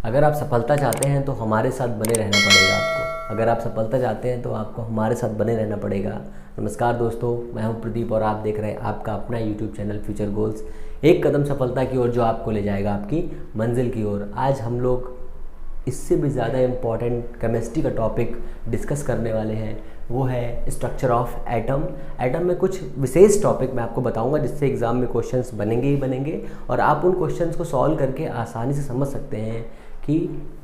अगर आप सफलता चाहते हैं तो हमारे साथ बने रहना पड़ेगा आपको। अगर आप सफलता चाहते हैं तो आपको हमारे साथ बने रहना पड़ेगा। नमस्कार दोस्तों, मैं हूं प्रदीप और आप देख रहे हैं आपका अपना यूट्यूब चैनल फ्यूचर गोल्स, एक कदम सफलता की ओर जो आपको ले जाएगा आपकी मंजिल की ओर। आज हम लोग इससे भी ज़्यादा इम्पॉर्टेंट केमिस्ट्री का टॉपिक डिस्कस करने वाले हैं, वो है स्ट्रक्चर ऑफ एटम। एटम में कुछ विशेष टॉपिक मैं आपको बताऊंगा जिससे एग्ज़ाम में क्वेश्चंस बनेंगे ही बनेंगे और आप उन क्वेश्चंस को सॉल्व करके आसानी से समझ सकते हैं कि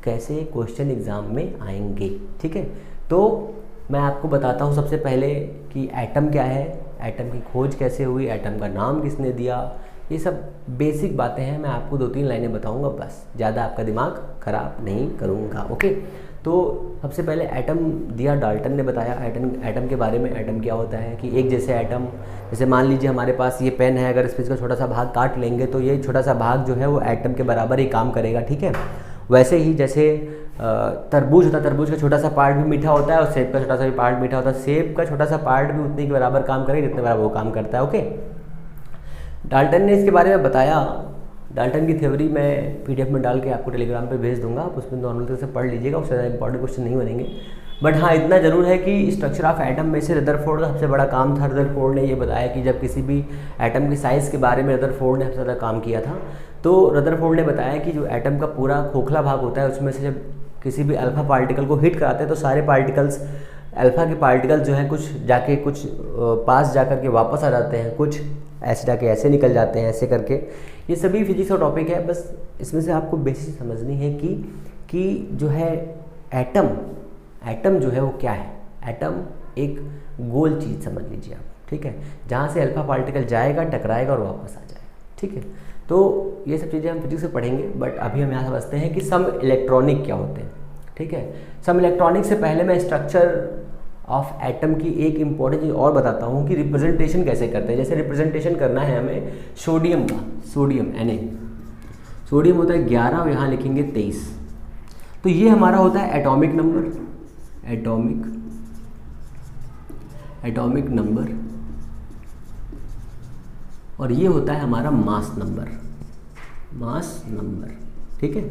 कैसे क्वेश्चन एग्ज़ाम में आएंगे। ठीक है, तो मैं आपको बताता हूँ सबसे पहले कि एटम क्या है, एटम की खोज कैसे हुई, एटम का नाम किसने दिया। ये सब बेसिक बातें हैं, मैं आपको 2-3 लाइनें बताऊंगा, बस ज़्यादा आपका दिमाग ख़राब नहीं करूँगा। ओके, तो सबसे पहले एटम दिया डाल्टन ने बताया। एटम के बारे में, एटम क्या होता है कि एक जैसे एटम, जैसे मान लीजिए हमारे पास ये पेन है, अगर इस इसका छोटा सा भाग काट लेंगे तो ये छोटा सा भाग जो है वो एटम के बराबर ही काम करेगा। ठीक है, वैसे ही जैसे तरबूज होता है, तरबूज का छोटा सा पार्ट भी मीठा होता है और सेब का छोटा सा भी पार्ट मीठा होता है। सेब का छोटा सा पार्ट भी उतने के बराबर काम करेगा जितने बराबर वो काम करता है। ओके, डाल्टन ने इसके बारे में बताया। डाल्टन की थ्योरी मैं पीडीएफ में डाल के आपको टेलीग्राम पे भेज दूंगा, आप उसमें नॉर्मल तरह से पढ़ लीजिएगा, उससे ज़्यादा इंपॉर्टेंट क्वेश्चन नहीं बनेंगे। बट हाँ, इतना ज़रूर है कि स्ट्रक्चर ऑफ एटम में से रदरफोर्ड का सबसे बड़ा काम था। रदरफोर्ड ने ये बताया कि जब किसी भी एटम की साइज़ के बारे में रदरफोर्ड ने सबसे ज़्यादा काम किया था। तो रदरफोर्ड ने बताया कि जो एटम का पूरा खोखला भाग होता है उसमें से जब किसी भी अल्फा पार्टिकल को हिट कराते हैं तो सारे पार्टिकल्स, अल्फा के पार्टिकल जो हैं कुछ जाके कुछ पास जा कर के वापस आ जाते हैं, कुछ ऐसे जाके ऐसे निकल जाते हैं, ऐसे करके। ये सभी फिजिक्स का टॉपिक है, बस इसमें से आपको बेसिक समझनी है कि जो है एटम जो है वो क्या है। एटम एक गोल चीज़ समझ लीजिए आप, ठीक है, जहाँ से अल्फा पार्टिकल जाएगा, टकराएगा और वापस आ जाएगा। ठीक है, तो ये सब चीज़ें हम फिजिक्स से पढ़ेंगे, बट अभी हम यहाँ समझते हैं कि सम इलेक्ट्रॉनिक क्या होते हैं। ठीक है, सम इलेक्ट्रॉनिक से पहले मैं स्ट्रक्चर ऑफ एटम की एक इम्पॉर्टेंट चीज़ और बताता हूँ कि रिप्रेजेंटेशन कैसे करते हैं। जैसे रिप्रेजेंटेशन करना है हमें सोडियम का, सोडियम Na, सोडियम होता है 11 और यहाँ लिखेंगे 23। तो ये हमारा होता है एटॉमिक नंबर, एटॉमिक नंबर, और ये होता है हमारा मास नंबर। ठीक है,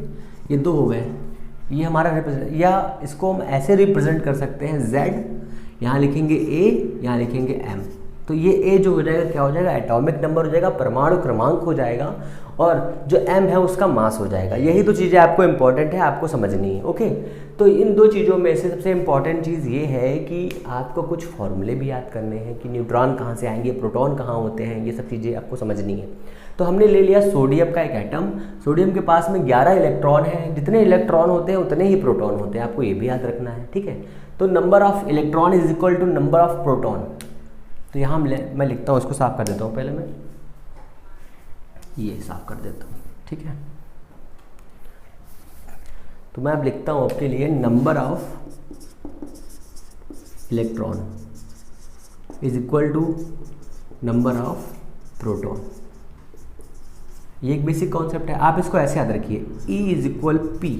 ये दो हो गए। ये हमारा रिप्रेजेंट, या इसको हम ऐसे रिप्रेजेंट कर सकते हैं Z, यहाँ लिखेंगे A, यहाँ लिखेंगे M। तो ये A जो हो जाएगा क्या हो जाएगा, एटॉमिक नंबर हो जाएगा, परमाणु क्रमांक हो जाएगा, और जो M है उसका मास हो जाएगा। यही तो चीज़ें आपको इंपॉर्टेंट है, आपको समझनी है। ओके, तो इन दो चीज़ों में से सबसे इम्पॉर्टेंट चीज़ ये है कि आपको कुछ फॉर्मूले भी याद करने हैं कि न्यूट्रॉन कहाँ से आएंगे, प्रोटॉन कहाँ होते हैं, ये सब चीज़ें आपको समझनी है। तो हमने ले लिया सोडियम का एक एटम। सोडियम के पास में 11 इलेक्ट्रॉन है, जितने इलेक्ट्रॉन होते हैं उतने ही प्रोटॉन होते हैं, आपको ये भी याद रखना है। ठीक है, तो number of electron is equal to number of proton. तो यहाँ मैं लिखता हूँ, इसको साफ कर देता हूँ, पहले मैं ये साफ कर देता हूँ। ठीक है, तो मैं अब लिखता हूँ आपके लिए number of electron is equal to number of proton. ये एक बेसिक कॉन्सेप्ट है, आप इसको ऐसे याद रखिए, E इज इक्वल P।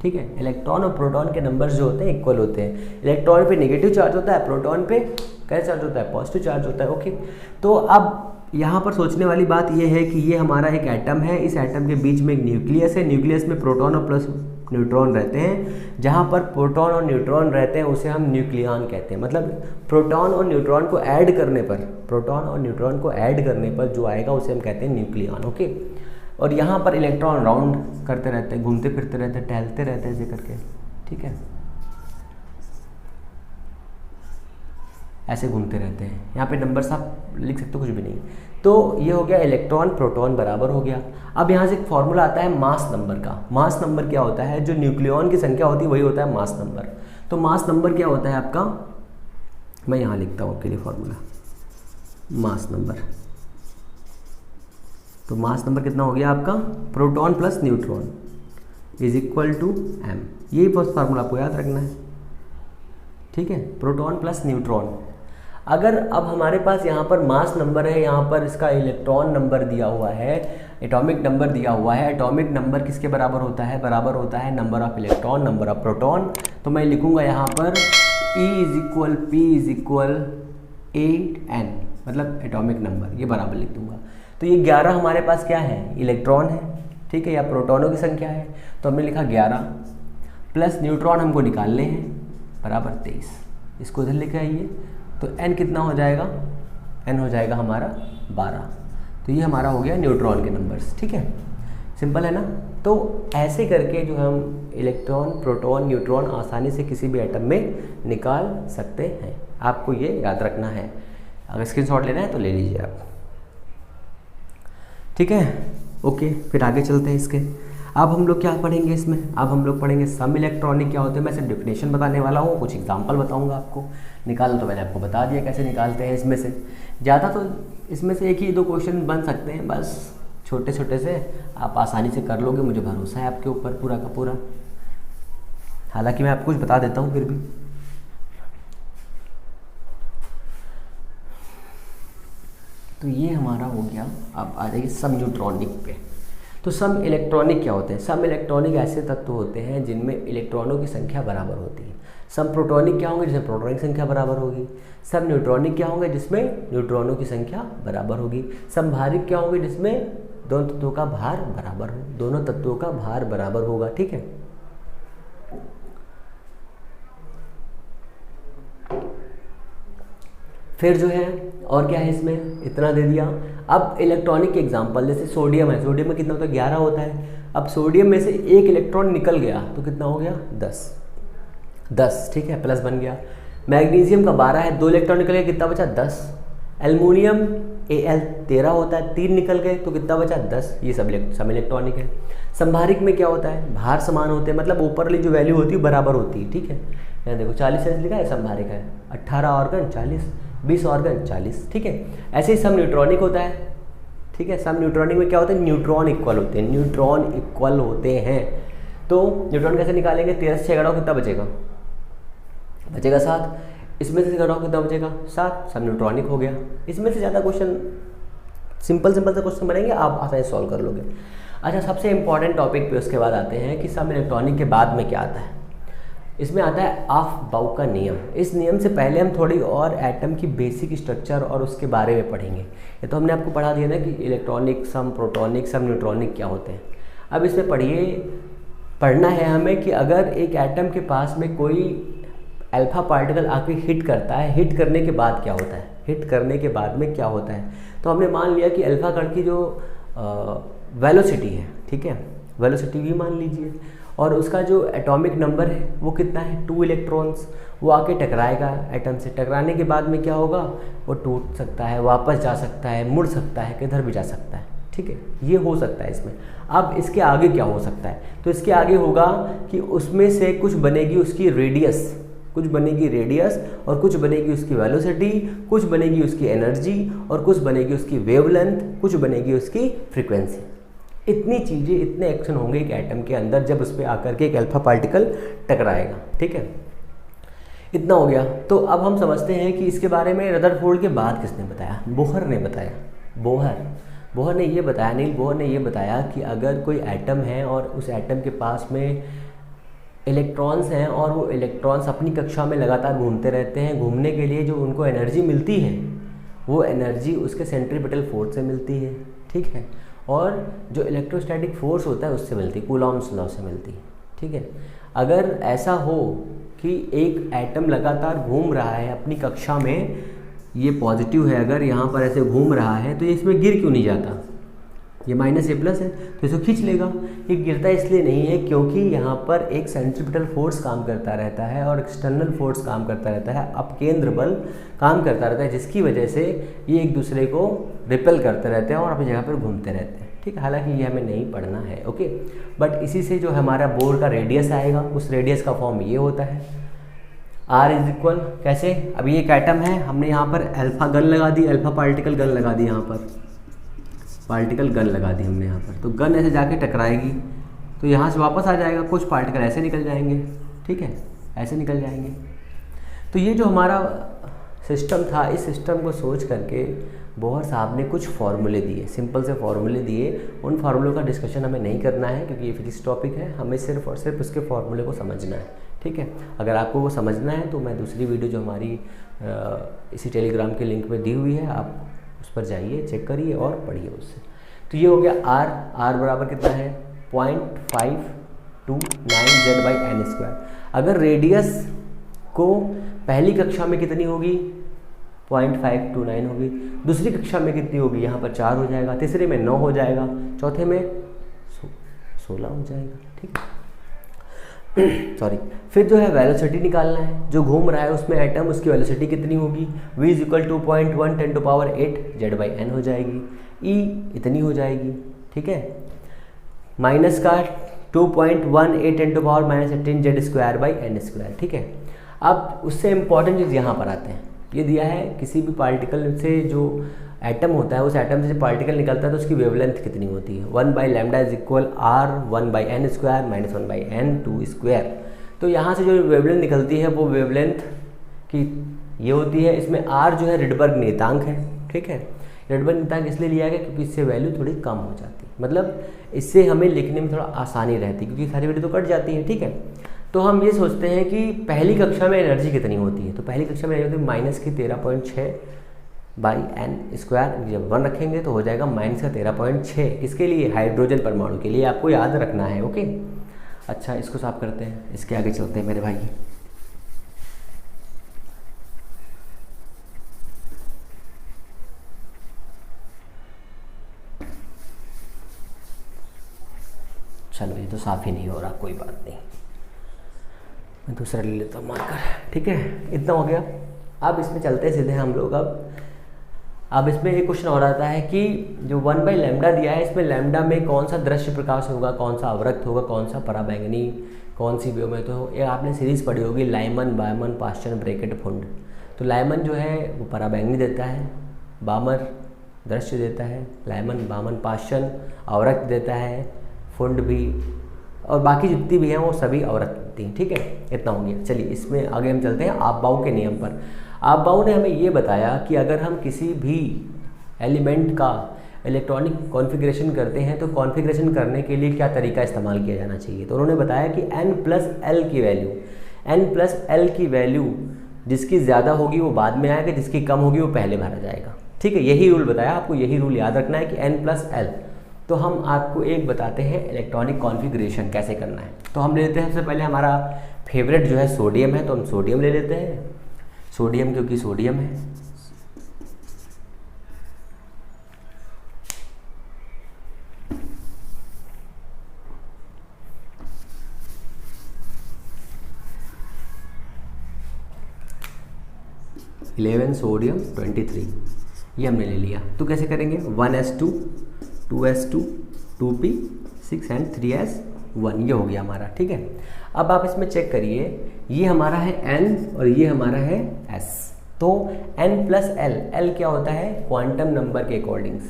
ठीक है, इलेक्ट्रॉन और प्रोटॉन के नंबर्स जो होते हैं इक्वल होते हैं। इलेक्ट्रॉन पे नेगेटिव चार्ज होता है, प्रोटॉन पे कैसा चार्ज होता है, पॉजिटिव चार्ज होता है। ओके, तो अब यहाँ पर सोचने वाली बात ये है कि ये हमारा एक एटम है, इस एटम के बीच में एक न्यूक्लियस है, न्यूक्लियस में प्रोटॉन और प्लस न्यूट्रॉन रहते हैं। जहाँ पर प्रोटॉन और न्यूट्रॉन रहते हैं उसे हम न्यूक्लियॉन कहते हैं। मतलब प्रोटॉन और न्यूट्रॉन को ऐड करने पर जो आएगा उसे हम कहते हैं न्यूक्लियॉन। ओके, और यहाँ पर इलेक्ट्रॉन राउंड करते रहते हैं, घूमते फिरते रहते हैं, टहलते रहते हैं ऐसे करके। ठीक है, ऐसे घूमते रहते हैं। यहाँ पे नंबर्स आप लिख सकते हो, कुछ भी नहीं। तो ये हो गया इलेक्ट्रॉन प्रोटॉन बराबर हो गया। अब यहाँ से एक फॉर्मूला आता है मास नंबर का। मास नंबर क्या होता है, जो न्यूक्लियॉन की संख्या होती है वही होता है मास नंबर। तो मास नंबर क्या होता है आपका, मैं यहाँ लिखता हूँ आपके लिए फॉर्मूला, मास नंबर। तो मास नंबर कितना हो गया आपका, proton plus neutron is equal to M। यही बस फार्मूला आपको याद रखना है। ठीक है, प्रोटॉन प्लस न्यूट्रॉन। अगर अब हमारे पास यहाँ पर मास नंबर है, यहाँ पर इसका इलेक्ट्रॉन नंबर दिया हुआ है, एटॉमिक नंबर दिया हुआ है। एटॉमिक नंबर किसके बराबर होता है, बराबर होता है number of electron, number of proton. तो मैं लिखूँगा यहाँ पर E is equal P is equal 8N, मतलब एटॉमिक नंबर, ये बराबर लिख दूँगा। तो ये 11 हमारे पास क्या है, इलेक्ट्रॉन है, ठीक है, या प्रोटॉनों की संख्या है, तो हमने लिखा 11 प्लस न्यूट्रॉन हमको निकालने हैं बराबर 23। इसको इधर लेके आइए तो n कितना हो जाएगा, n हो जाएगा हमारा 12। तो ये हमारा हो गया न्यूट्रॉन के नंबर्स। ठीक है, सिंपल है ना। तो ऐसे करके जो हम इलेक्ट्रॉन, प्रोटॉन, न्यूट्रॉन आसानी से किसी भी एटम में निकाल सकते हैं। आपको ये याद रखना है। अगर स्क्रीनशॉट लेना है तो ले लीजिए आप। ठीक है, ओके, फिर आगे चलते हैं इसके। अब हम लोग क्या पढ़ेंगे इसमें, अब हम लोग पढ़ेंगे सम इलेक्ट्रॉनिक क्या होते हैं। मैं सिर्फ डेफिनेशन बताने वाला हूँ, कुछ एग्जांपल बताऊंगा आपको। निकालना तो मैंने आपको बता दिया कैसे निकालते हैं। इसमें से ज़्यादा तो इसमें से एक ही दो क्वेश्चन बन सकते हैं, बस छोटे छोटे से आप आसानी से कर लोगे, मुझे भरोसा है आपके ऊपर पूरा का पूरा। हालांकि मैं आपको कुछ बता देता हूँ फिर भी। तो ये हमारा हो गया। अब आ जाइए सम न्यूट्रॉनिक पे। तो सम इलेक्ट्रॉनिक क्या होते हैं। सम इलेक्ट्रॉनिक ऐसे तत्व होते हैं जिनमें इलेक्ट्रॉनों की संख्या बराबर होती है। सम प्रोटॉनिक क्या होंगे, जिसमें प्रोटॉनिक संख्या बराबर होगी। सम न्यूट्रॉनिक क्या होंगे, जिसमें न्यूट्रॉनों की संख्या बराबर होगी। समभारिक क्या होंगे, जिसमें दोनों तत्वों का भार बराबर हो, दोनों तत्वों का भार बराबर होगा। ठीक है, फिर जो है और क्या है इसमें, इतना दे दिया। अब इलेक्ट्रॉनिक के एग्जांपल, जैसे सोडियम है, सोडियम में कितना होता है, 11 होता है। अब सोडियम में से एक इलेक्ट्रॉन निकल गया तो कितना हो गया, 10। ठीक है, प्लस बन गया। मैग्नीशियम का 12 है, 2 इलेक्ट्रॉन निकल गए, कितना बचा, 10। एल्युमिनियम Al 13 होता है, 3 निकल गए तो कितना बचा, 10। ये सब इलेक्ट्रॉनिक है। संभारिक में क्या होता है, भार समान होते हैं, मतलब ऊपर वाली जो वैल्यू होती है बराबर होती है। ठीक है, यहाँ देखो 40 लिखा है, संभारिक है। 18 ऑर्गन 40, 20 ऑर्गन 40। ठीक है, ऐसे ही सम न्यूट्रॉनिक होता है। ठीक है, सम न्यूट्रॉनिक में क्या होता है, न्यूट्रॉन इक्वल होते हैं, न्यूट्रॉन इक्वल होते हैं। तो न्यूट्रॉन कैसे निकालेंगे, 13 से 6 घटाओ कितना बचेगा, 7। इसमें से घटाओ कितना बचेगा, 7। सम न्यूट्रॉनिक हो गया। इसमें से ज़्यादा क्वेश्चन सिंपल से क्वेश्चन बनेंगे, आप आसानी से सॉल्व कर लोगे। अच्छा, सबसे इंपॉर्टेंट टॉपिक पे उसके बाद आते हैं कि सम इलेक्ट्रॉनिक के बाद में क्या आता है। इसमें आता है ऑफ-बाउ का नियम। इस नियम से पहले हम थोड़ी और एटम की बेसिक स्ट्रक्चर और उसके बारे में पढ़ेंगे। ये तो हमने आपको पढ़ा दिया ना कि इलेक्ट्रॉनिक, सम प्रोटॉनिक, सम न्यूट्रॉनिक क्या होते हैं। अब इसमें पढ़ना है हमें कि अगर एक एटम के पास में कोई अल्फा पार्टिकल आके हिट करता है, हिट करने के बाद क्या होता है, हिट करने के बाद में क्या होता है। तो हमने मान लिया कि अल्फा कण की जो वेलोसिटी है, ठीक है, वेलोसिटी भी मान लीजिए, और उसका जो एटॉमिक नंबर है वो कितना है, 2 इलेक्ट्रॉन्स। वो आके टकराएगा एटम से, टकराने के बाद में क्या होगा, वो टूट सकता है, वापस जा सकता है, मुड़ सकता है, किधर भी जा सकता है। ठीक है, ये हो सकता है इसमें। अब इसके आगे क्या हो सकता है, तो इसके आगे होगा कि उसमें से कुछ बनेगी उसकी रेडियस, कुछ बनेगी रेडियस, और कुछ बनेगी उसकी वेलोसिटी, कुछ बनेगी उसकी एनर्जी, और कुछ बनेगी उसकी वेवलेंथ, कुछ बनेगी उसकी फ्रीक्वेंसी। इतनी चीज़ें, इतने एक्शन होंगे एक एटम के अंदर जब उस पर आकर के एक अल्फा पार्टिकल टकराएगा। ठीक है, इतना हो गया। तो अब हम समझते हैं कि इसके बारे में रदरफोर्ड के बाद किसने बताया, बोहर ने बताया। बोहर ने ये बताया, नील बोहर ने ये बताया कि अगर कोई एटम है और उस एटम के पास में इलेक्ट्रॉन्स हैं और वो इलेक्ट्रॉन्स अपनी कक्षा में लगातार घूमते रहते हैं, घूमने के लिए जो उनको एनर्जी मिलती है वो एनर्जी उसके सेंट्रीपिटल फोर्स से मिलती है। ठीक है, और जो इलेक्ट्रोस्टैटिक फोर्स होता है उससे मिलती है, कूलॉम्स लॉ से मिलती है। ठीक है, अगर ऐसा हो कि एक एटम लगातार घूम रहा है अपनी कक्षा में, ये पॉजिटिव है, अगर यहाँ पर ऐसे घूम रहा है तो ये इसमें गिर क्यों नहीं जाता, ये माइनस ये प्लस है तो इसको खींच लेगा। ये गिरता इसलिए नहीं है क्योंकि यहाँ पर एक सेंट्रीपिटल फोर्स काम करता रहता है और एक्सटर्नल फोर्स काम करता रहता है, अपकेंद्र बल काम करता रहता है, जिसकी वजह से ये एक दूसरे को रिपेल करते रहते हैं और अपनी जगह पर घूमते रहते हैं। ठीक है, हालांकि ये हमें नहीं पढ़ना है, ओके। बट इसी से जो हमारा बोर का रेडियस आएगा, उस रेडियस का फॉर्म ये होता है R इज इक्वल, कैसे, अब ये एक एटम है, हमने यहाँ पर अल्फा गन लगा दी, अल्फा पार्टिकल गन लगा दी, यहाँ पर पार्टिकल गन लगा दी हमने यहाँ पर, तो गन ऐसे जाके टकराएगी तो यहाँ से वापस आ जाएगा, कुछ पार्टिकल ऐसे निकल जाएंगे। ठीक है, ऐसे निकल जाएंगे। तो ये जो हमारा सिस्टम था, इस सिस्टम को सोच करके बोहर साहब ने कुछ फार्मूले दिए, सिंपल से फार्मूले दिए। उन फार्मूलों का डिस्कशन हमें नहीं करना है क्योंकि ये फिजिक्स टॉपिक है, हमें सिर्फ और सिर्फ उसके फार्मूले को समझना है। ठीक है, अगर आपको वो समझना है तो मैं दूसरी वीडियो जो हमारी इसी टेलीग्राम के लिंक में दी हुई है, आप उस पर जाइए, चेक करिए और पढ़िए उससे। तो ये हो गया आर, आर बराबर कितना है 0.529 Z/n²। अगर रेडियस को पहली कक्षा में कितनी होगी 0.529 होगी, दूसरी कक्षा में कितनी होगी, यहाँ पर 4 हो जाएगा, तीसरे में 9 हो जाएगा, चौथे में 16 हो जाएगा, ठीक है। सॉरी, फिर जो है वेलोसिटी निकालना है, जो घूम रहा है उसमें एटम, उसकी वेलोसिटी कितनी होगी, v = 2.1 × 10⁸ Z/n हो जाएगी, e इतनी हो जाएगी, ठीक है। माइनस का 2.18 × 10⁻18 Z² ठीक है। अब उससे इम्पॉर्टेंट चीज़ यहाँ पर आते हैं, ये दिया है किसी भी पार्टिकल से जो एटम होता है, उस एटम से जो पार्टिकल निकलता है तो उसकी वेवलेंथ कितनी होती है, 1/λ = R1/n² - 1/n² तो यहाँ से जो वेवलेंथ निकलती है वो वेवलेंथ की ये होती है। इसमें R जो है रिडबर्ग नियतांक है, ठीक है। रिडबर्ग नियतांक इसलिए लिया गया क्योंकि इससे वैल्यू थोड़ी कम हो जाती है, मतलब इससे हमें लिखने में थोड़ा आसानी रहती है क्योंकि सारी वैल्यू तो कट जाती है, ठीक है। तो हम ये सोचते हैं कि पहली कक्षा में एनर्जी कितनी होती है, तो पहली कक्षा में एनर्जी होती है -13.6/n²। जब 1 रखेंगे तो हो जाएगा -13.6। किसके लिए, हाइड्रोजन परमाणु के लिए, आपको याद रखना है, ओके। अच्छा, इसको साफ करते हैं, इसके आगे चलते हैं मेरे भाई। चलो, ये तो साफ ही नहीं हो रहा, कोई बात नहीं, मैं दूसरा ले लेता हूँ मार्कर, ठीक है। इतना हो गया। अब इसमें चलते हैं सीधे हम लोग। अब इसमें एक क्वेश्चन और आता है कि जो 1/λ दिया है, इसमें लैम्डा में कौन सा दृश्य प्रकाश होगा, कौन सा अवरक्त होगा, कौन सा पराबैंगनी, कौन सी व्योम है। तो ये आपने सीरीज़ पढ़ी होगी, लाइमन, बायमन, पास्चन, ब्रैकेट, फुंड। तो लाइमन जो है वो पराबैंगनी देता है, बामर दृश्य देता है, लाइमन, बामन, पास्चन अवरक्त देता है, फुंड भी, और बाकी जितनी भी हैं वो सभी अवरक्त देती हैं, ठीक है। इतना हो गया। चलिए, इसमें आगे हम चलते हैं आपबाउ के नियम पर। आपबाउ ने हमें ये बताया कि अगर हम किसी भी एलिमेंट का इलेक्ट्रॉनिक कॉन्फ़िगरेशन करते हैं तो कॉन्फ़िगरेशन करने के लिए क्या तरीका इस्तेमाल किया जाना चाहिए। तो उन्होंने बताया कि n+l की वैल्यू जिसकी ज़्यादा होगी वो बाद में आएगा, जिसकी कम होगी वो पहले भरा जाएगा, ठीक है। यही रूल बताया आपको, यही रूल याद रखना है कि n+l। तो हम आपको एक बताते हैं इलेक्ट्रॉनिक कॉन्फ़िगरेशन कैसे करना है। तो हम ले लेते हैं, सबसे पहले हमारा फेवरेट जो है सोडियम है, तो हम सोडियम ले लेते हैं। सोडियम क्योंकि सोडियम है, (11) सोडियम 23, ये हमने ले लिया। तो कैसे करेंगे, 1s2 2s2 2p 6 and 3s1, ये हो गया हमारा, ठीक है। अब आप इसमें चेक करिए, ये हमारा है n और ये हमारा है s। तो n+l, l क्या होता है, क्वांटम नंबर के अकॉर्डिंग्स।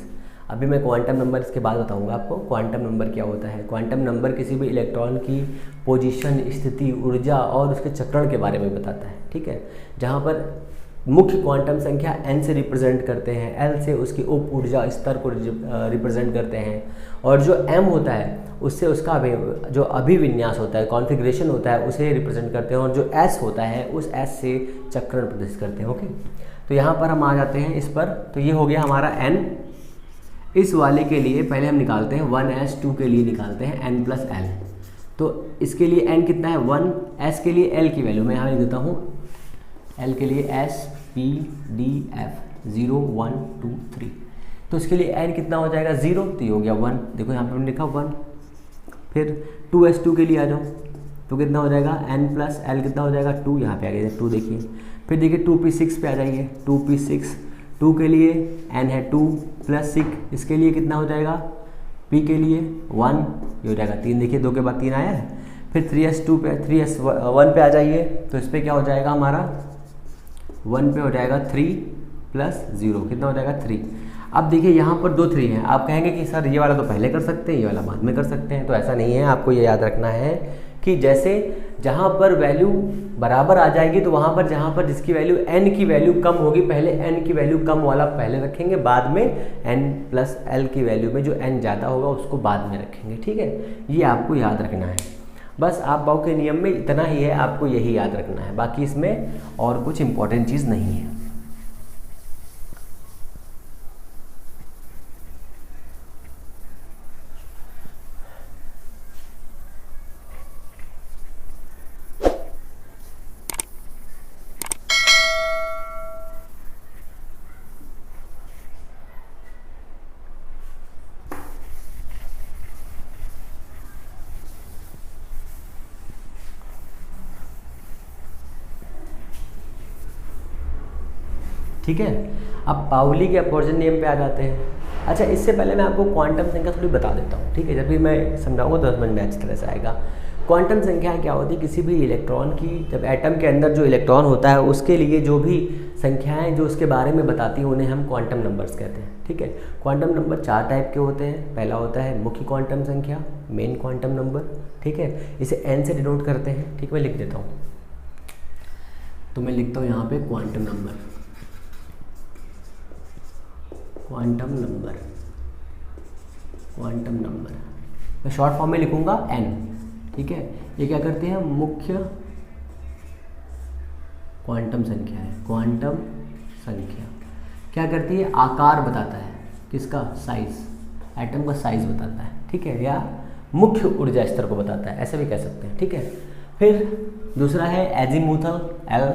अभी मैं क्वांटम नंबर इसके बाद बताऊंगा आपको क्वांटम नंबर क्या होता है। क्वांटम नंबर किसी भी इलेक्ट्रॉन की पोजीशन, स्थिति, ऊर्जा और उसके चक्रण के बारे में बताता है, ठीक है। जहाँ पर मुख्य क्वांटम संख्या n से रिप्रेजेंट करते हैं, l से उसकी उप ऊर्जा स्तर को रिप्रेजेंट करते हैं, और जो m होता है उससे उसका जो अभिविन्यास होता है, कॉन्फ़िगरेशन होता है, उसे रिप्रेजेंट करते हैं, और जो s होता है उस s से चक्रण प्रदर्शित करते हैं, ओके। तो यहाँ पर हम आ जाते हैं इस पर। तो ये हो गया हमारा n। इस वाले के लिए पहले हम निकालते हैं 1s2 के लिए निकालते हैं n+l। तो इसके लिए n कितना है 1, s के लिए l की वैल्यू मैं यहाँ लिख देता हूँ, l के लिए s p d f 0 1 2 3। तो इसके लिए n कितना हो जाएगा 0, तो ये हो गया 1। देखो यहाँ पे हमने लिखा 1। फिर 2s2 के लिए आ जाओ, तो कितना हो जाएगा n+l कितना हो जाएगा 2, यहाँ पे आ गया 2, देखिए। फिर देखिए 2p6 पे आ जाइए, 2p6 2 के लिए n है 2 + 6, इसके लिए कितना हो जाएगा p के लिए 1, ये हो जाएगा 3, देखिए 2 के बाद 3 आया है। फिर 3s2 पे 3s1 पे आ जाइए, तो इस पर क्या हो जाएगा हमारा 1 पे हो जाएगा 3 + 0, कितना हो जाएगा 3। अब देखिए यहाँ पर 2 3 हैं, आप कहेंगे कि सर ये वाला तो पहले कर सकते हैं, ये वाला बाद में कर सकते हैं। तो ऐसा नहीं है, आपको ये याद रखना है कि जैसे जहाँ पर वैल्यू बराबर आ जाएगी तो वहाँ पर जहाँ पर जिसकी वैल्यू n की वैल्यू कम होगी, पहले n की वैल्यू कम वाला पहले रखेंगे, बाद में n+l की वैल्यू में जो n ज़्यादा होगा उसको बाद में रखेंगे, ठीक है। ये आपको याद रखना है, बस आपबाउ के नियम में इतना ही है, आपको यही याद रखना है, बाकी इसमें और कुछ इम्पोर्टेंट चीज़ नहीं है। ठीक है। अब पाउली के अपवर्जन नियम पे आ जाते हैं। अच्छा, इससे पहले मैं आपको क्वांटम संख्या थोड़ी बता देता हूँ, ठीक है। जब भी मैं समझाऊंगा तो समझ में अच्छी तरह से आएगा। क्वांटम संख्या क्या होती है, किसी भी इलेक्ट्रॉन की, जब एटम के अंदर जो इलेक्ट्रॉन होता है उसके लिए जो भी संख्याएं जो उसके बारे में बताती हैं उन्हें हम क्वांटम नंबर्स कहते हैं, ठीक है। क्वांटम नंबर 4 टाइप के होते हैं। पहला होता है मुख्य क्वांटम संख्या, मेन क्वांटम नंबर, ठीक है। इसे n से डिनोट करते हैं, ठीक है। मैं लिख देता हूँ, तो मैं लिखता हूँ यहाँ पे quantum number, quantum number, quantum number मैं शॉर्ट फॉर्म में लिखूंगा n, ठीक है। ये क्या करते हैं, मुख्य क्वांटम संख्या है। क्वांटम संख्या क्या करती है, आकार बताता है, किसका, साइज, एटम का साइज बताता है, ठीक है, या मुख्य ऊर्जा स्तर को बताता है, ऐसे भी कह सकते हैं, ठीक है। फिर दूसरा है एजीमुथल एल,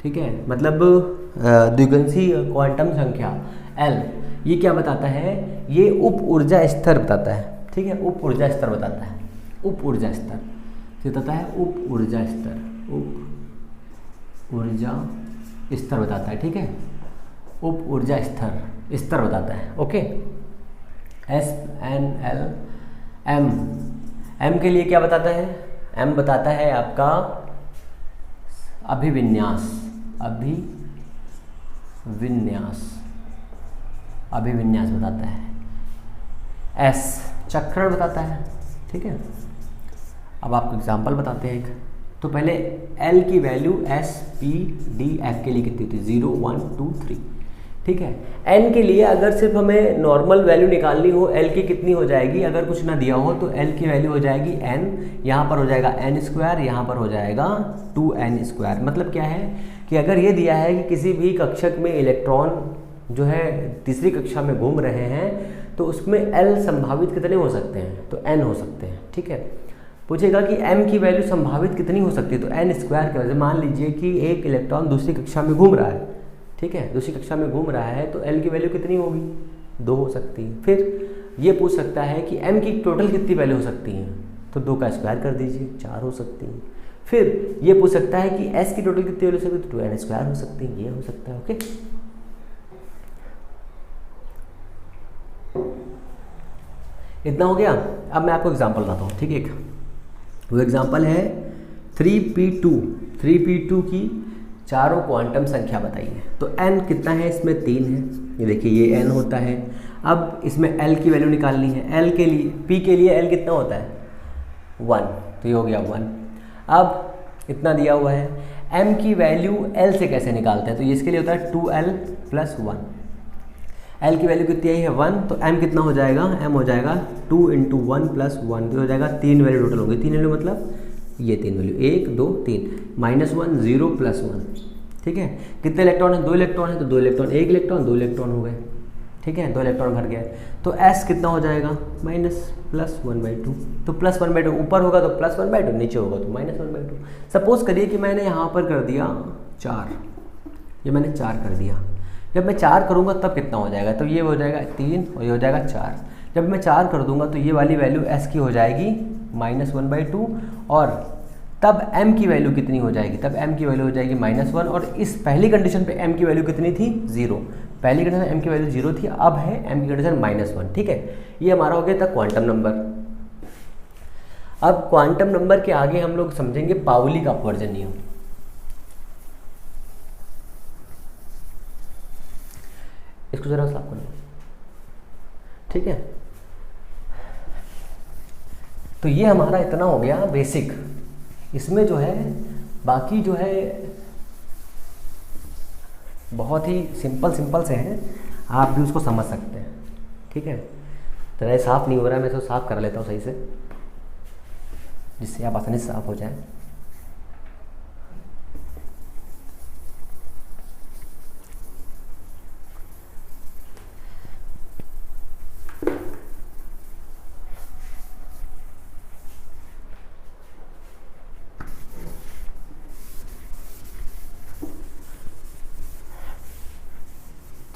ठीक है, मतलब द्विगुणित क्वांटम संख्या एल। ये क्या बताता है, ये उप ऊर्जा स्तर बताता है, ठीक है, उप ऊर्जा स्तर बताता है, उप ऊर्जा स्तर ये बताता है, उप ऊर्जा स्तर, उप ऊर्जा स्तर बताता है, ठीक है, उप ऊर्जा स्तर, स्तर बताता है, okay. S N L M, M के लिए क्या बताता है, एम बताता है आपका अभिविन्यास, अभिविन्यास, अभिविन्यास बताता है। एस चक्रण बताता है, ठीक है। अब आपको एग्जांपल बताते हैं एक। तो पहले एल की value S P D F के लिए कितनी होती है, 0 1 2 3, ठीक है। एन के लिए अगर सिर्फ हमें नॉर्मल वैल्यू निकालनी हो, एल की कितनी हो जाएगी, अगर कुछ ना दिया हो तो एल की वैल्यू हो जाएगी एन, यहाँ पर हो जाएगा एन स्क्वायर, यहाँ पर हो जाएगा 2n स्क्वायर। मतलब क्या है कि अगर ये दिया है कि किसी भी कक्षक में इलेक्ट्रॉन जो है तीसरी कक्षा में घूम रहे हैं तो उसमें एल संभावित कितने हो सकते हैं, तो n हो सकते हैं, ठीक है। पूछेगा कि m की वैल्यू संभावित कितनी हो सकती है, तो n स्क्वायर की वजह से मान लीजिए कि एक इलेक्ट्रॉन दूसरी कक्षा में घूम रहा है, ठीक है, दूसरी कक्षा में घूम रहा है, तो l की वैल्यू कितनी होगी, 2 हो सकती है। फिर ये पूछ सकता है कि m की टोटल कितनी वैल्यू हो सकती है, तो 2 का स्क्वायर कर दीजिए, 4 हो सकती है। फिर ये पूछ सकता है कि s की टोटल कितनी वैल्यू हो सकती है, तो 2n स्क्वायर हो सकती है, ये हो सकता है, ओके। इतना हो गया। अब मैं आपको एग्जांपल बताता हूँ, ठीक है। एक वो एग्जांपल है 3p2, 3p2 की चारों क्वांटम संख्या बताइए। तो n कितना है, इसमें 3 है, ये देखिए ये n होता है। अब इसमें l की वैल्यू निकालनी है, l के लिए, p के लिए l कितना होता है, 1, तो ये हो गया 1। अब इतना दिया हुआ है, m की वैल्यू l से कैसे निकालते हैं, तो ये इसके लिए होता है 2l + 1। l की वैल्यू कितनी आई है, 1, तो m कितना हो जाएगा, m हो जाएगा 2 × 1 + 1, तो हो जाएगा 3 वैल्यू टोटल होगी। 3 वैल्यू मतलब ये 3 वैल्यू, 1 2 3, -1 0 + 1, ठीक है। कितने इलेक्ट्रॉन है, 2 इलेक्ट्रॉन है, तो 2 इलेक्ट्रॉन, 1 इलेक्ट्रॉन 2 इलेक्ट्रॉन हो गए, ठीक है, 2 इलेक्ट्रॉन भर गया। तो s कितना हो जाएगा, -+1/2, तो +1/2 ऊपर होगा तो +1/2, नीचे होगा तो -1/2। सपोज करिए कि मैंने यहाँ पर कर दिया 4, ये मैंने 4 कर दिया। जब मैं 4 करूँगा तब कितना हो जाएगा, तो ये हो जाएगा 3 और ये हो जाएगा 4। जब मैं 4 कर दूंगा तो ये वाली वैल्यू s की हो जाएगी -1/2, और तब m की वैल्यू कितनी हो जाएगी, तब m की वैल्यू हो जाएगी -1। और इस पहली कंडीशन पे m की वैल्यू कितनी थी, 0। पहली कंडीशन m की वैल्यू 0 थी, अब है m की कंडीशन -1, ठीक है। ये हमारा हो गया था क्वांटम नंबर। अब क्वांटम नंबर के आगे हम लोग समझेंगे पाउली का अपवर्जन नियम। इसको जरा साफ कर लो, ठीक है। तो ये हमारा इतना हो गया बेसिक। इसमें जो है बाकी जो है बहुत ही सिंपल से हैं, आप भी उसको समझ सकते हैं, ठीक है। तो ये साफ़ नहीं हो रहा है, मैं इसको साफ़ कर लेता हूँ सही से, जिससे आप आसानी से साफ़ हो जाए।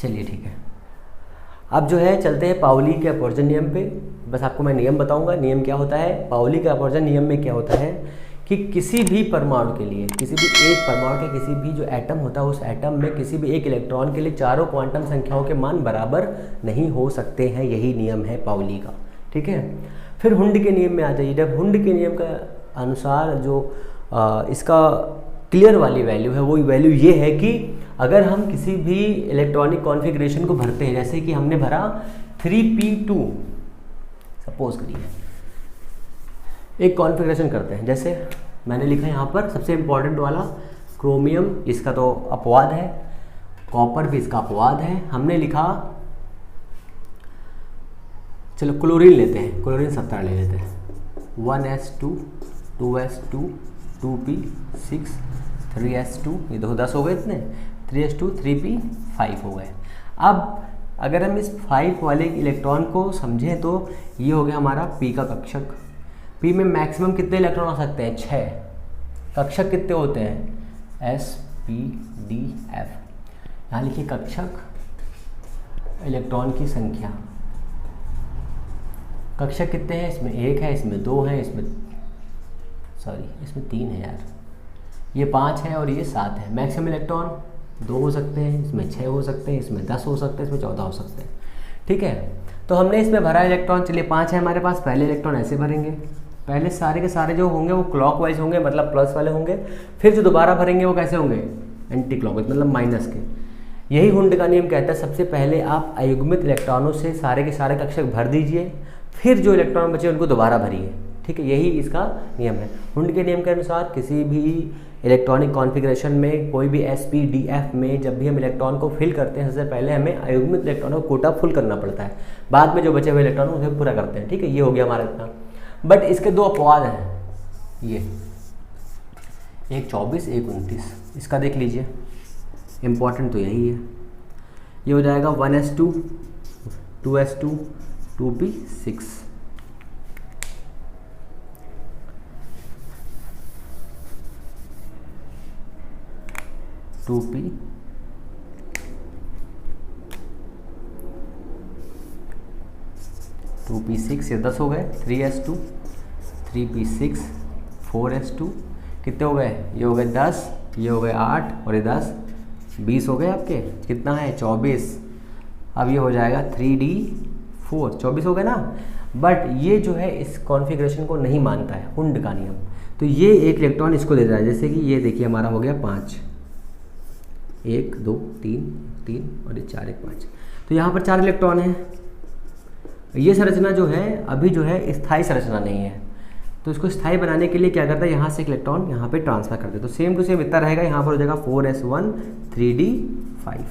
चलिए ठीक है, अब जो है चलते हैं पाउली के अपवर्जन नियम पे। बस आपको मैं नियम बताऊंगा। नियम क्या होता है, पाउली के अपवर्जन नियम में क्या होता है कि किसी भी परमाणु के लिए, किसी भी एक परमाणु के किसी भी जो एटम होता है उस एटम में किसी भी एक इलेक्ट्रॉन के लिए चारों क्वांटम संख्याओं के मान बराबर नहीं हो सकते हैं। यही नियम है पाउली का। ठीक है, फिर हुंड के नियम में आ जाइए। जब हुंड के नियम का अनुसार जो इसका क्लियर वाली वैल्यू है, वो वैल्यू ये है कि अगर हम किसी भी इलेक्ट्रॉनिक कॉन्फ़िगरेशन को भरते हैं, जैसे कि हमने भरा 3p2, सपोज करिए एक कॉन्फ़िगरेशन करते हैं, जैसे मैंने लिखा यहाँ पर सबसे इम्पॉर्टेंट वाला क्रोमियम, इसका तो अपवाद है, कॉपर भी इसका अपवाद है। हमने लिखा, चलो क्लोरीन लेते हैं, क्लोरीन 17 ले लेते हैं, 1s2 2s2 2p6 3s2, ये देखो 10 हो गए इतने, 3s2 3p 5 हो गए। अब अगर हम इस 5 वाले इलेक्ट्रॉन को समझें तो ये हो गया हमारा p का कक्षक। p में मैक्सिमम कितने इलेक्ट्रॉन आ सकते हैं? 6। कक्षक कितने होते हैं? s p d f। यहाँ लिखिए कक्षक, इलेक्ट्रॉन की संख्या। कक्षक कितने हैं? इसमें 1 है, इसमें 2 है, इसमें 3 है यार, ये 5 है और ये 7 है। मैक्सिमम इलेक्ट्रॉन 2 हो सकते हैं, इसमें 6 हो सकते हैं, इसमें 10 हो सकते हैं, इसमें 14 हो सकते हैं। ठीक है, तो हमने इसमें भरा इलेक्ट्रॉन, चलिए 5 है हमारे पास। पहले इलेक्ट्रॉन ऐसे भरेंगे, पहले सारे के सारे जो होंगे वो क्लॉकवाइज होंगे, मतलब प्लस वाले होंगे। फिर जो दोबारा भरेंगे वो कैसे होंगे? एंटी क्लॉकवाइज, मतलब माइनस के। यही हुंड का नियम कहता है सबसे पहले आप अयुग्मित इलेक्ट्रॉनों से सारे के सारे कक्षक भर दीजिए, फिर जो इलेक्ट्रॉन बचे उनको दोबारा भरिए। ठीक है, यही इसका नियम है। हुंड के नियम के अनुसार किसी भी इलेक्ट्रॉनिक कॉन्फ़िगरेशन में, कोई भी sp-df में जब भी हम इलेक्ट्रॉन को फिल करते हैं, सबसे पहले हमें अयुग्मित इलेक्ट्रॉनों को कोटा फुल करना पड़ता है, बाद में जो बचे हुए इलेक्ट्रॉन उसे पूरा करते हैं। ठीक है, ये हो गया हमारा इतना। बट इसके 2 अपवाद हैं, ये एक 24 एक 29। इसका देख लीजिए, इम्पॉर्टेंट तो यही है। ये हो जाएगा 1s2 2s2 2p6। To P 6, ये 10 हो गए। 3s2 3p6 4s2 कितने हो गए? ये हो गए 10, ये हो गए 8 और ये 10 20 हो गए आपके। कितना है? 24। अब ये हो जाएगा 3d4, 24 हो गए ना। बट ये जो है इस कॉन्फ़िगरेशन को नहीं मानता है हुंड का नियम, तो ये एक इलेक्ट्रॉन इसको दे रहा है। जैसे कि ये देखिए हमारा हो गया 5, 1 2 3 और ये 4 1 5, तो यहाँ पर 4 इलेक्ट्रॉन हैं। ये संरचना जो है अभी जो है स्थायी संरचना नहीं है, तो इसको स्थायी बनाने के लिए क्या करता है, यहाँ से एक इलेक्ट्रॉन यहाँ पे ट्रांसफर कर दे, तो सेम टू सेम इतना रहेगा। यहाँ पर हो जाएगा 4s1 3d5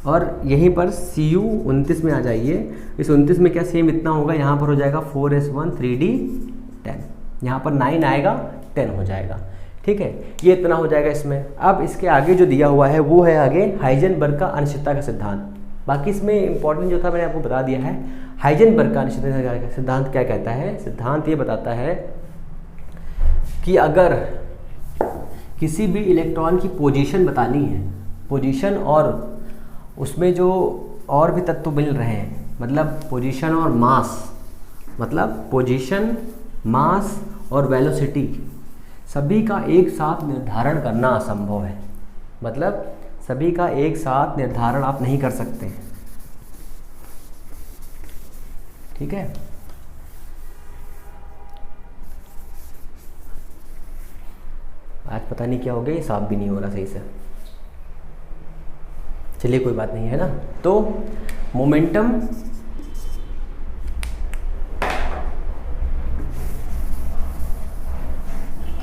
और यहीं पर Cu 29 में आ जाइए। इस 29 में क्या सेम इतना होगा, यहाँ पर हो जाएगा 4s1 3d10, यहाँ पर 9 आएगा 10 हो जाएगा। ठीक है, ये इतना हो जाएगा इसमें। अब इसके आगे जो दिया हुआ है वो है आगे हाइजेनबर्ग का अनिश्चितता का सिद्धांत। बाकी इसमें इंपॉर्टेंट जो था मैंने आपको बता दिया है। हाइजेनबर्ग का अनिश्चितता का सिद्धांत क्या कहता है? सिद्धांत ये बताता है कि अगर किसी भी इलेक्ट्रॉन की पोजीशन बतानी है, पोजीशन और उसमें जो और भी तत्व मिल रहे हैं, मतलब पोजीशन और मास, मतलब पोजीशन, मास और वेलोसिटी सभी का एक साथ निर्धारण करना असंभव है। मतलब सभी का एक साथ निर्धारण आप नहीं कर सकते। ठीक है, आज पता नहीं क्या हो गया, ये साफ भी नहीं हो रहा सही से। चलिए कोई बात नहीं है ना। तो मोमेंटम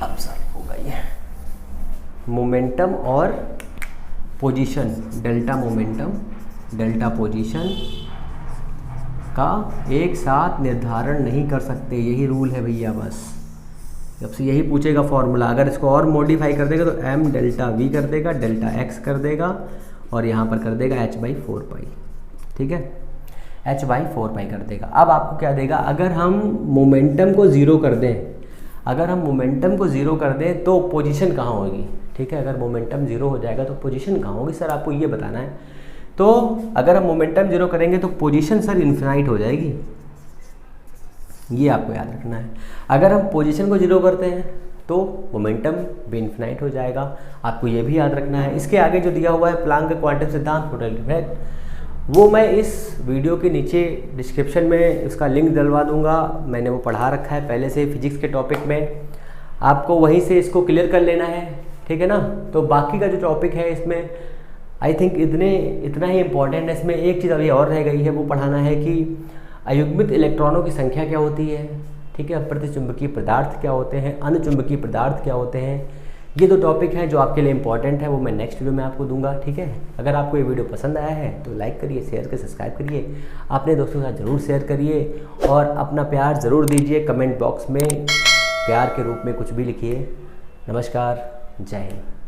अब साफ होगा ये। मोमेंटम और position, delta momentum delta position का एक साथ निर्धारण नहीं कर सकते, यही रूल है भैया। बस जब से यही पूछेगा फॉर्मूला, अगर इसको और मॉडिफाई कर देगा तो m डेल्टा v कर देगा, डेल्टा x कर देगा और यहाँ पर कर देगा h/4π। ठीक है, h/4π कर देगा। अब आपको क्या देगा, अगर हम मोमेंटम को ज़ीरो कर दें, अगर हम मोमेंटम को ज़ीरो कर दें तो पोजीशन कहाँ होगी? ठीक है, अगर मोमेंटम ज़ीरो हो जाएगा तो पोजीशन कहाँ होगी? सर आपको ये बताना है। तो अगर हम मोमेंटम ज़ीरो करेंगे तो पोजीशन सर इन्फिनाइट हो जाएगी। ये आपको याद रखना है। अगर हम पोजीशन को 0 करते हैं तो मोमेंटम भी इन्फिनाइट हो जाएगा, आपको ये भी याद रखना है। इसके आगे जो दिया हुआ है प्लांक का क्वांटम सिद्धांत पोटेंशियल इफेक्ट, वो मैं इस वीडियो के नीचे डिस्क्रिप्शन में उसका लिंक डलवा दूंगा। मैंने वो पढ़ा रखा है पहले से फिजिक्स के टॉपिक में, आपको वहीं से इसको क्लियर कर लेना है, ठीक है ना। तो बाकी का जो टॉपिक है इसमें आई थिंक इतना ही इम्पोर्टेंट है। इसमें एक चीज़ अभी और रह गई है, वो पढ़ाना है कि अयुग्मित इलेक्ट्रॉनों की संख्या क्या होती है, ठीक है, प्रतिचुंबकीय पदार्थ क्या होते हैं, अनुचुंबकीय पदार्थ क्या होते हैं। ये 2 टॉपिक हैं जो आपके लिए इंपॉर्टेंट है, वो मैं नेक्स्ट वीडियो में आपको दूंगा, ठीक है। अगर आपको ये वीडियो पसंद आया है तो लाइक करिए, शेयर करिए, सब्सक्राइब करिए, अपने दोस्तों के साथ ज़रूर शेयर करिए और अपना प्यार ज़रूर दीजिए। कमेंट बॉक्स में प्यार के रूप में कुछ भी लिखिए। नमस्कार, जय हिंद।